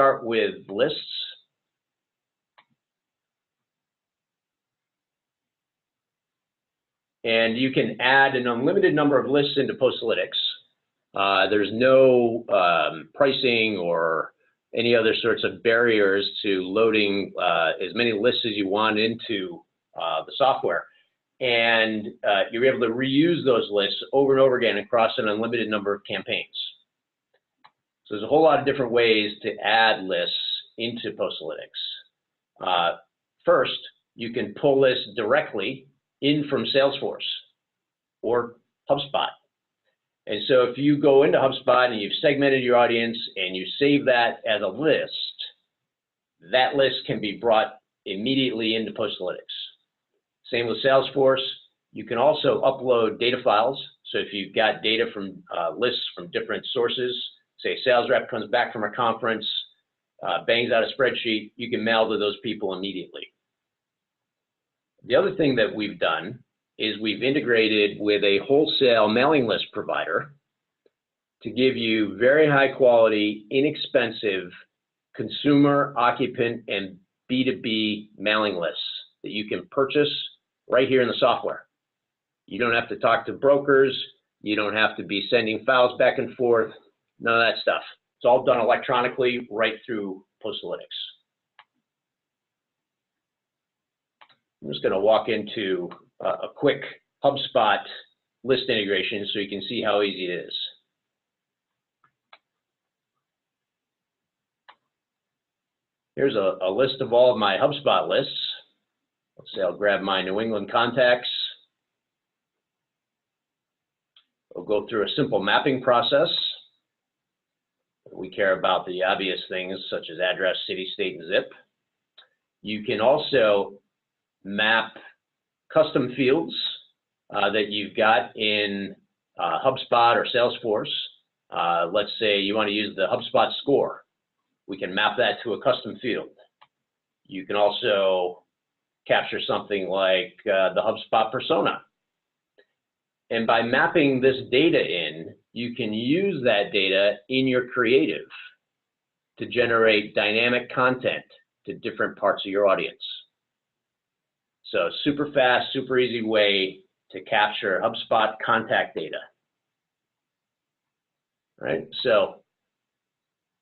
start with lists. And you can add an unlimited number of lists into Postalytics. There's no pricing or any other sorts of barriers to loading as many lists as you want into the software. And you're able to reuse those lists over and over again across an unlimited number of campaigns. So there's a whole lot of different ways to add lists into Postalytics. First, you can pull lists directly in from Salesforce or HubSpot. And so if you go into HubSpot and you've segmented your audience and you save that as a list, that list can be brought immediately into Postalytics. Same with Salesforce. You can also upload data files. So if you've got data from lists from different sources, say a sales rep comes back from a conference, bangs out a spreadsheet, you can mail to those people immediately. The other thing that we've done is we've integrated with a wholesale mailing list provider to give you very high quality, inexpensive consumer, occupant, and B2B mailing lists that you can purchase right here in the software. You don't have to talk to brokers. You don't have to be sending files back and forth. None of that stuff. It's all done electronically right through Postalytics. I'm just going to walk into a quick HubSpot list integration so you can see how easy it is. Here's a list of all of my HubSpot lists. Let's say I'll grab my New England contacts. We'll go through a simple mapping process. We care about the obvious things such as address, city, state, and zip. You can also map custom fields that you've got in HubSpot or Salesforce. Let's say you want to use the HubSpot score. We can map that to a custom field. You can also capture something like the HubSpot persona. And by mapping this data in, you can use that data in your creative to generate dynamic content to different parts of your audience. So super fast, super easy way to capture HubSpot contact data. All right, so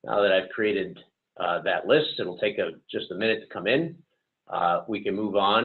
now that I've created that list, it'll take just a minute to come in. We can move on.